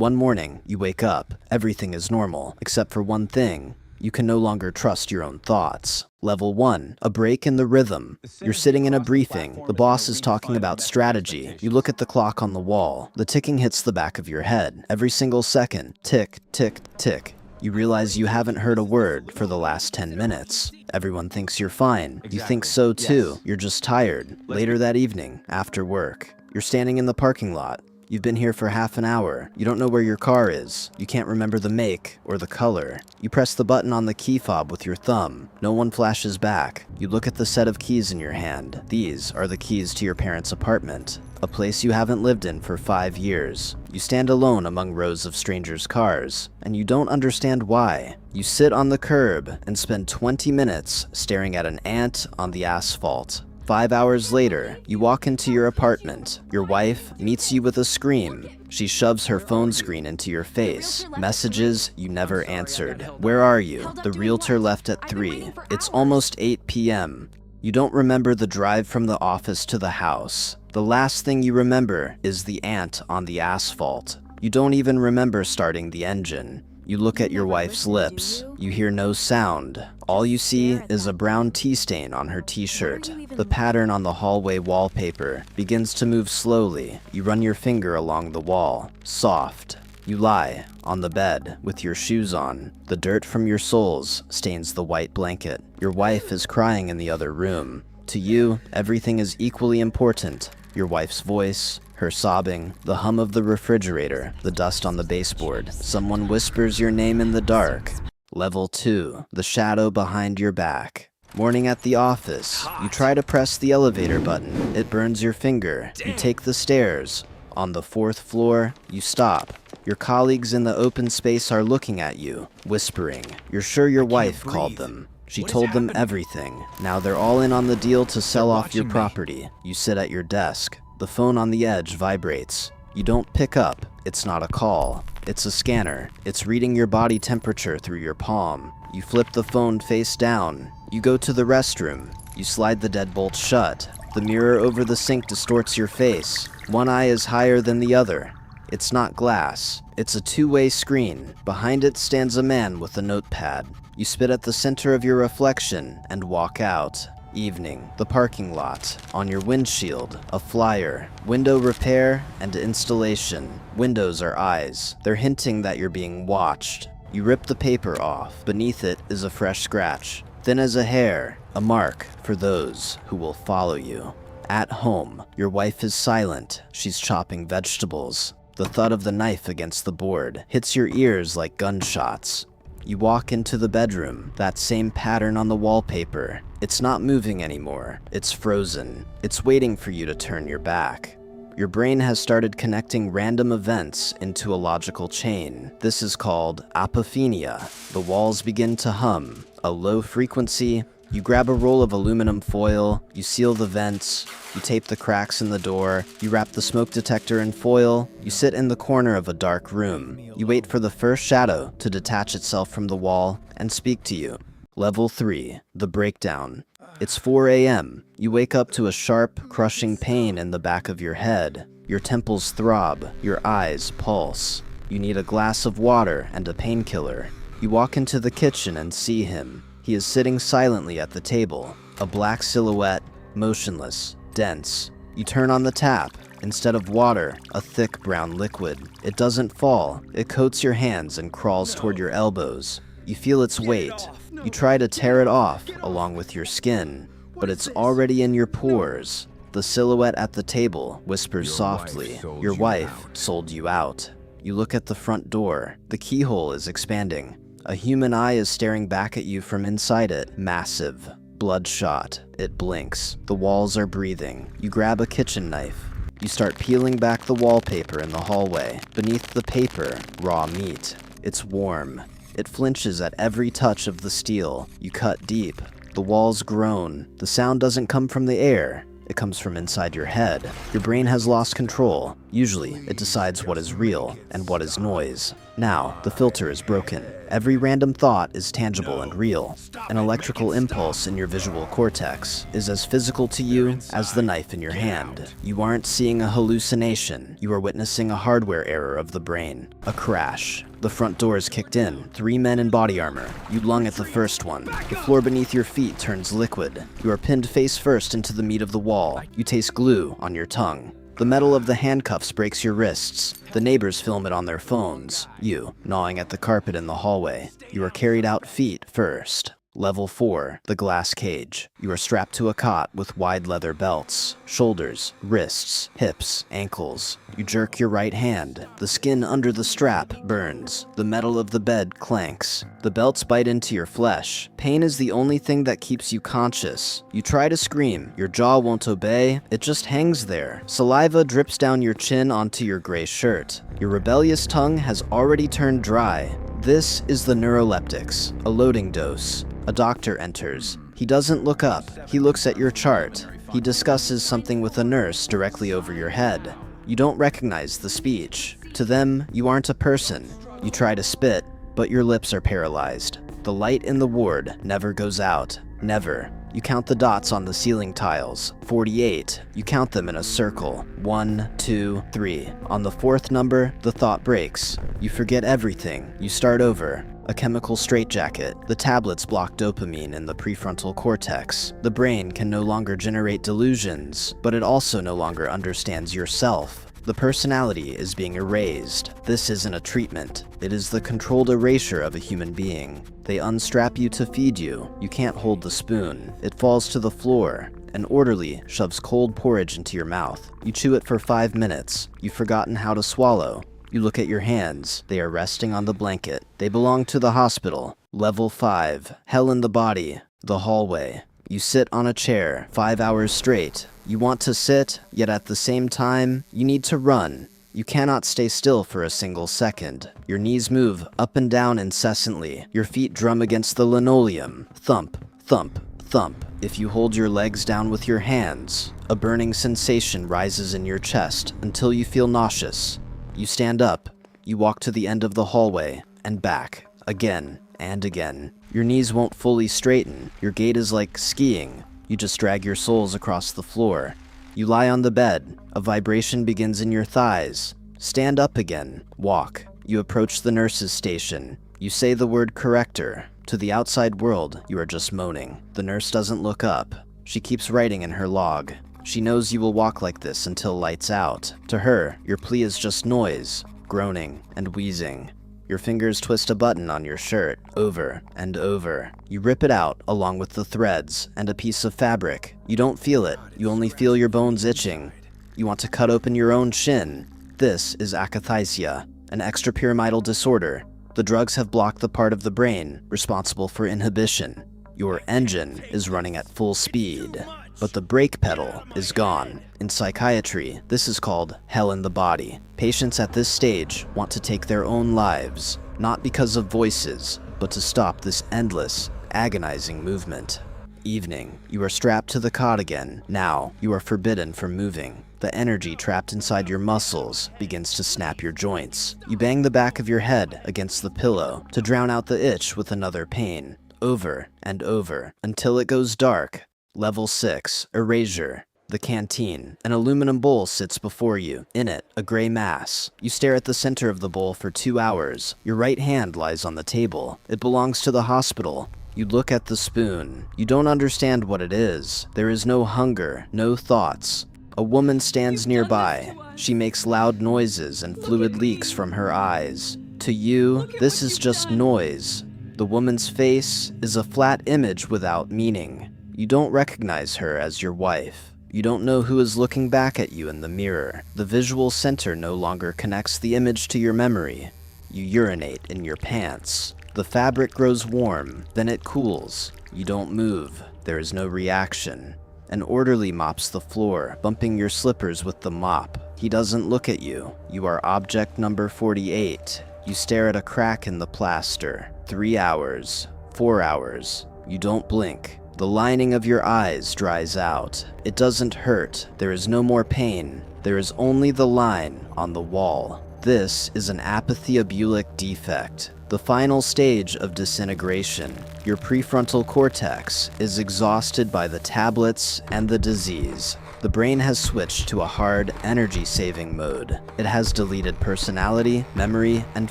One morning, you wake up. Everything is normal, except for one thing. You can no longer trust your own thoughts. Level 1, a break in the rhythm. You're sitting in a briefing. The boss is talking about strategy. You look at the clock on the wall. The ticking hits the back of your head. Every single second, tick, tick, tick. You realize you haven't heard a word for the last 10 minutes. Everyone thinks you're fine. You think so too. You're just tired. Later that evening, after work, you're standing in the parking lot. You've been here for half an hour. You don't know where your car is. You can't remember the make or the color. You press the button on the key fob with your thumb. No one flashes back. You look at the set of keys in your hand. These are the keys to your parents' apartment, a place you haven't lived in for 5 years. You stand alone among rows of strangers' cars, and you don't understand why. You sit on the curb and spend 20 minutes staring at an ant on the asphalt. 5 hours later, you walk into your apartment. Your wife meets you with a scream. She shoves her phone screen into your face. Messages you never answered. Where are you? The realtor left at 3. It's almost 8 p.m. You don't remember the drive from the office to the house. The last thing you remember is the ant on the asphalt. You don't even remember starting the engine. You look at your wife's lips. You hear no sound. All you see is a brown tea stain on her t-shirt. The pattern on the hallway wallpaper begins to move slowly. You run your finger along the wall. Soft. You lie on the bed with your shoes on. The dirt from your soles stains the white blanket. Your wife is crying in the other room. To you, everything is equally important. Your wife's voice, her sobbing, the hum of the refrigerator, the dust on the baseboard. Someone whispers your name in the dark. Level 2, the shadow behind your back. Morning at the office. You try to press the elevator button. It burns your finger. You take the stairs. On the 4th floor, you stop. Your colleagues in the open space are looking at you, whispering. You're sure your wife called them. She told them everything. Now they're all in on the deal to sell off your property. You sit at your desk. The phone on the edge vibrates. You don't pick up. It's not a call. It's a scanner. It's reading your body temperature through your palm. You flip the phone face down. You go to the restroom. You slide the deadbolt shut. The mirror over the sink distorts your face. One eye is higher than the other. It's not glass. It's a two-way screen. Behind it stands a man with a notepad. You spit at the center of your reflection and walk out. Evening, the parking lot. On your windshield, a flyer. Window repair and installation. Windows are eyes. They're hinting that you're being watched. You rip the paper off. Beneath it is a fresh scratch. Thin as a hair, a mark for those who will follow you. At home, your wife is silent. She's chopping vegetables. The thud of the knife against the board hits your ears like gunshots. You walk into the bedroom, that same pattern on the wallpaper. It's not moving anymore. It's frozen. It's waiting for you to turn your back. Your brain has started connecting random events into a logical chain. This is called apophenia. The walls begin to hum. A low frequency. You grab a roll of aluminum foil, you seal the vents, you tape the cracks in the door, you wrap the smoke detector in foil, you sit in the corner of a dark room. You wait for the first shadow to detach itself from the wall and speak to you. Level 3, the breakdown. It's 4 a.m. You wake up to a sharp, crushing pain in the back of your head. Your temples throb, your eyes pulse. You need a glass of water and a painkiller. You walk into the kitchen and see him. He is sitting silently at the table, a black silhouette, motionless, dense. You turn on the tap. Instead of water, a thick brown liquid. It doesn't fall. It coats your hands and crawls toward your elbows. You feel its weight. You try to tear it off along with your skin, but it's already in your pores. The silhouette at the table whispers softly, "Your wife sold you out." You look at the front door. The keyhole is expanding. A human eye is staring back at you from inside it, massive, bloodshot. It blinks. The walls are breathing. You grab a kitchen knife. You start peeling back the wallpaper in the hallway. Beneath the paper, raw meat. It's warm. It flinches at every touch of the steel. You cut deep. The walls groan. The sound doesn't come from the air. It comes from inside your head. Your brain has lost control. Usually, it decides what is real and what is noise. Now, the filter is broken. Every random thought is tangible and real. An electrical impulse in your visual cortex is as physical to you as the knife in your hand. You aren't seeing a hallucination. You are witnessing a hardware error of the brain. A crash. The front door is kicked in. 3 men in body armor. You lung at the first one. The floor beneath your feet turns liquid. You are pinned face first into the meat of the wall. You taste glue on your tongue. The metal of the handcuffs breaks your wrists. The neighbors film it on their phones. You, gnawing at the carpet in the hallway. You are carried out feet first. Level 4, the glass cage. You are strapped to a cot with wide leather belts. Shoulders, wrists, hips, ankles. You jerk your right hand. The skin under the strap burns. The metal of the bed clanks. The belts bite into your flesh. Pain is the only thing that keeps you conscious. You try to scream. Your jaw won't obey. It just hangs there. Saliva drips down your chin onto your gray shirt. Your rebellious tongue has already turned dry. This is the neuroleptics, a loading dose. A doctor enters. He doesn't look up. He looks at your chart. He discusses something with a nurse directly over your head. You don't recognize the speech. To them, you aren't a person. You try to spit, but your lips are paralyzed. The light in the ward never goes out. Never. You count the dots on the ceiling tiles. 48. You count them in a circle. 1, 2, 3. On the 4th number, the thought breaks. You forget everything. You start over. A chemical straitjacket. The tablets block dopamine in the prefrontal cortex. The brain can no longer generate delusions, but it also no longer understands yourself. The personality is being erased. This isn't a treatment. It is the controlled erasure of a human being. They unstrap you to feed you. You can't hold the spoon. It falls to the floor. An orderly shoves cold porridge into your mouth. You chew it for 5 minutes. You've forgotten how to swallow. You look at your hands. They are resting on the blanket. They belong to the hospital. Level 5. Hell in the body. The hallway. You sit on a chair 5 hours straight. You want to sit, yet at the same time, you need to run. You cannot stay still for a single second. Your knees move up and down incessantly. Your feet drum against the linoleum. Thump, thump, thump. If you hold your legs down with your hands, a burning sensation rises in your chest until you feel nauseous. You stand up. You walk to the end of the hallway and back, again and again. Your knees won't fully straighten. Your gait is like skiing. You just drag your soles across the floor. You lie on the bed. A vibration begins in your thighs. Stand up again. Walk. You approach the nurse's station. You say the word corrector. To the outside world, you are just moaning. The nurse doesn't look up. She keeps writing in her log. She knows you will walk like this until lights out. To her, your plea is just noise, groaning, and wheezing. Your fingers twist a button on your shirt, over and over. You rip it out, along with the threads and a piece of fabric. You don't feel it, you only feel your bones itching. You want to cut open your own shin. This is akathisia, an extrapyramidal disorder. The drugs have blocked the part of the brain responsible for inhibition. Your engine is running at full speed, but the brake pedal is gone. In psychiatry, this is called hell in the body. Patients at this stage want to take their own lives, not because of voices, but to stop this endless, agonizing movement. Evening. You are strapped to the cot again. Now, you are forbidden from moving. The energy trapped inside your muscles begins to snap your joints. You bang the back of your head against the pillow to drown out the itch with another pain. Over and over, until it goes dark. Level 6, erasure. The canteen. An aluminum bowl sits before you. In it, a gray mass. You stare at the center of the bowl for 2 hours. Your right hand lies on the table. It belongs to the hospital. You look at the spoon. You don't understand what it is. There is no hunger, no thoughts. A woman stands nearby. She makes loud noises and fluid leaks from her eyes. To you, this is just noise. The woman's face is a flat image without meaning. You don't recognize her as your wife. You don't know who is looking back at you in the mirror. The visual center no longer connects the image to your memory. You urinate in your pants. The fabric grows warm, then it cools. You don't move. There is no reaction. An orderly mops the floor, bumping your slippers with the mop. He doesn't look at you. You are object number 48. You stare at a crack in the plaster. 3 hours. 4 hours. You don't blink. The lining of your eyes dries out. It doesn't hurt. There is no more pain. There is only the line on the wall. This is an apathy-abulic defect, the final stage of disintegration. Your prefrontal cortex is exhausted by the tablets and the disease. The brain has switched to a hard, energy-saving mode. It has deleted personality, memory, and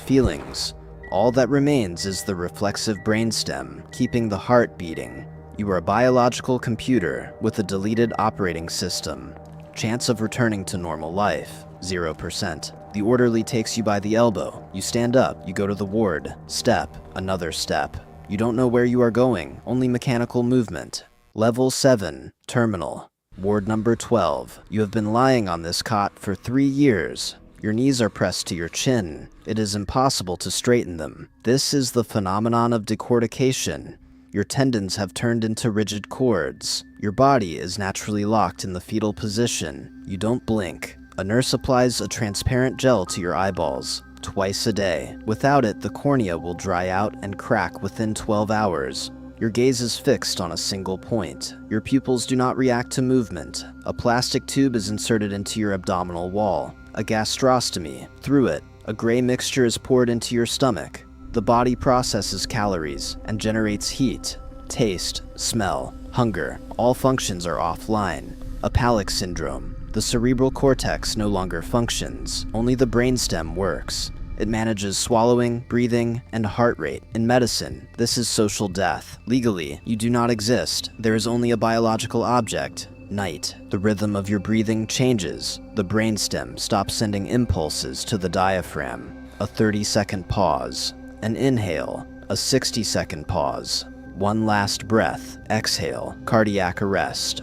feelings. All that remains is the reflexive brainstem, keeping the heart beating. You are a biological computer with a deleted operating system. Chance of returning to normal life, 0%. The orderly takes you by the elbow. You stand up, you go to the ward. Step, another step. You don't know where you are going, only mechanical movement. Level 7, terminal. Ward number 12. You have been lying on this cot for 3 years. Your knees are pressed to your chin. It is impossible to straighten them. This is the phenomenon of decortication. Your tendons have turned into rigid cords. Your body is naturally locked in the fetal position. You don't blink. A nurse applies a transparent gel to your eyeballs twice a day. Without it, the cornea will dry out and crack within 12 hours. Your gaze is fixed on a single point. Your pupils do not react to movement. A plastic tube is inserted into your abdominal wall. A gastrostomy. Through it, a gray mixture is poured into your stomach. The body processes calories and generates heat, taste, smell, hunger. All functions are offline. A Pallick syndrome. The cerebral cortex no longer functions. Only the brainstem works. It manages swallowing, breathing, and heart rate. In medicine, this is social death. Legally, you do not exist. There is only a biological object. Night. The rhythm of your breathing changes. The brainstem stops sending impulses to the diaphragm. A 30-second pause. An inhale. A 60-second pause. One last breath. Exhale. Cardiac arrest.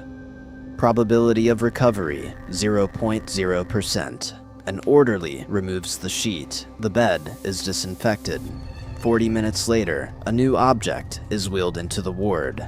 Probability of recovery, 0.0%. An orderly removes the sheet. The bed is disinfected. 40 minutes later, a new object is wheeled into the ward.